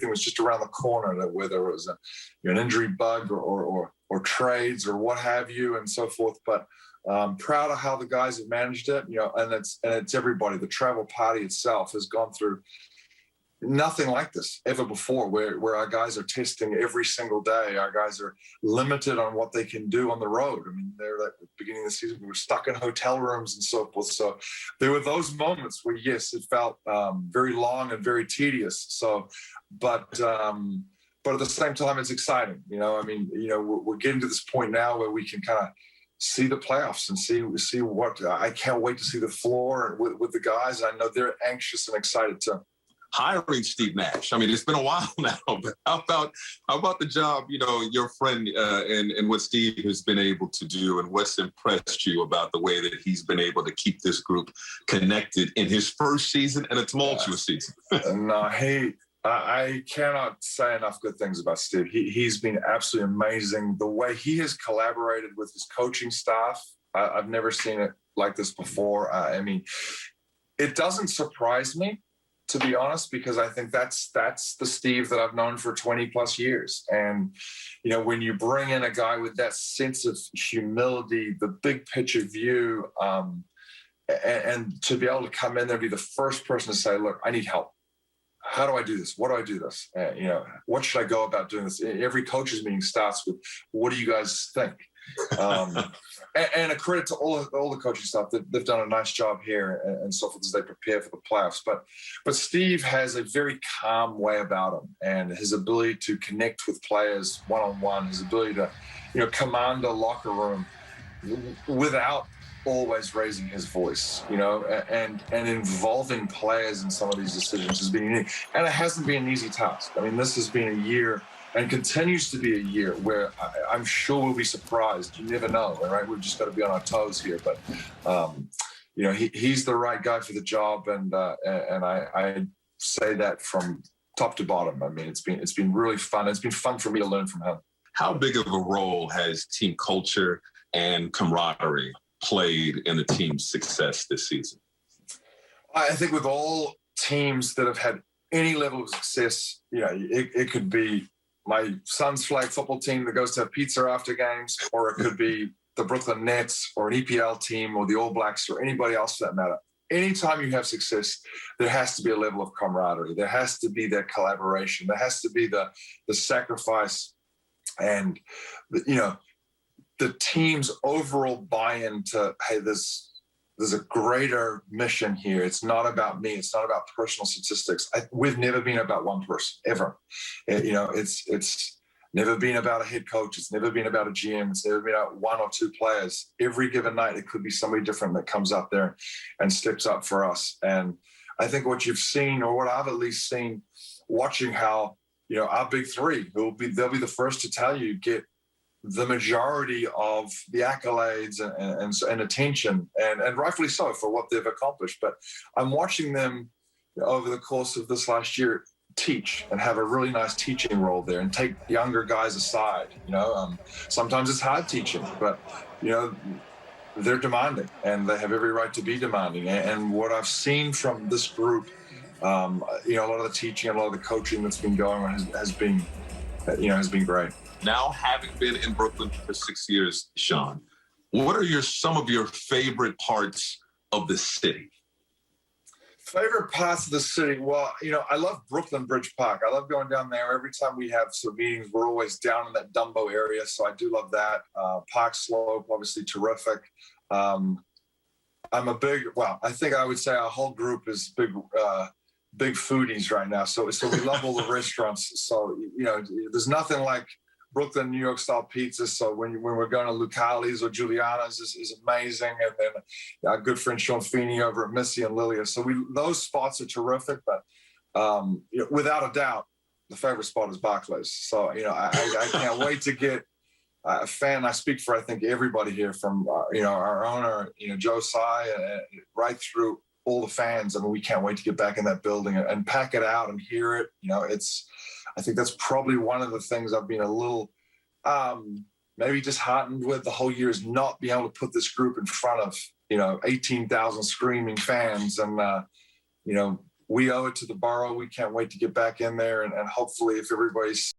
everything was just around the corner, that whether it was an injury bug or trades or what have you and so forth. But proud of how the guys have managed it, and it's everybody. The travel party itself has gone through nothing like this ever before, where our guys are testing every single day. Our guys are limited on what they can do on the road. I mean, they're at the beginning of the season, we were stuck in hotel rooms and so forth. So there were those moments where, yes, it felt very long and very tedious. So, but at the same time, it's exciting. We're getting to this point now where we can kind of see the playoffs and see what I can't wait to see the floor with the guys. I know they're anxious and excited to hiring Steve Nash. I mean, it's been a while now, but how about the job, your friend and what Steve has been able to do, and what's impressed you about the way that he's been able to keep this group connected in his first season and a tumultuous season? No, I cannot say enough good things about Steve. He's been absolutely amazing. The way he has collaborated with his coaching staff, I've never seen it like this before. I mean, it doesn't surprise me, to be honest, because I think that's the Steve that I've known for 20 plus years. And, when you bring in a guy with that sense of humility, the big picture view, and to be able to come in there and be the first person to say, look, I need help. How do I do this? What do I do this? What should I go about doing this? Every coaches meeting starts with, what do you guys think? And a credit to all the coaching staff. They've done a nice job here and so forth as they prepare for the playoffs. But Steve has a very calm way about him, and his ability to connect with players one-on-one, his ability to, command a locker room without always raising his voice, and involving players in some of these decisions has been unique. And it hasn't been an easy task. I mean, this has been a year and continues to be a year where I'm sure we'll be surprised. You never know, right? We've just got to be on our toes here. But, he's the right guy for the job. And I say that from top to bottom. I mean, it's been really fun. It's been fun for me to learn from him. How big of a role has team culture and camaraderie played in the team's success this season? I think with all teams that have had any level of success, it could be my son's flag football team that goes to have pizza after games, or it could be the Brooklyn Nets or an EPL team or the All Blacks or anybody else for that matter. Anytime you have success, there has to be a level of camaraderie. There has to be that collaboration. There has to be the sacrifice and, the team's overall buy-in to, hey, there's a greater mission here. It's not about me. It's not about personal statistics. We've never been about one person, ever. It's never been about a head coach. It's never been about a GM. It's never been about one or two players. Every given night, it could be somebody different that comes up there and steps up for us. And I think what you've seen, or what I've at least seen, watching how, our big three, they'll be the first to tell you, get the majority of the accolades and attention, and rightfully so for what they've accomplished. But I'm watching them over the course of this last year teach and have a really nice teaching role there and take younger guys aside. Sometimes it's hard teaching, but, they're demanding and they have every right to be demanding. And what I've seen from this group, a lot of the teaching and a lot of the coaching that's been going on has been great. Now, having been in Brooklyn for 6 years, Sean, what are some of your favorite parts of the city? Favorite parts of the city? Well, I love Brooklyn Bridge Park. I love going down there. Every time we have some meetings, we're always down in that Dumbo area, so I do love that. Park Slope, obviously terrific. I think I would say our whole group is big foodies right now. So we love all the restaurants. So, there's nothing like Brooklyn, New York style pizza. So when we're going to Lucali's or Giuliana's is amazing. And then our good friend Sean Feeney over at Missy and Lilia. So those spots are terrific. But without a doubt, the favorite spot is Barclays. So, I can't wait to get a fan. I speak for, I think, everybody here from, our owner, Joe Tsai, right through all the fans. I mean, we can't wait to get back in that building and pack it out and hear it. I think that's probably one of the things I've been a little maybe disheartened with the whole year, is not being able to put this group in front of, 18,000 screaming fans and, we owe it to the borough. We can't wait to get back in there, and hopefully, if everybody's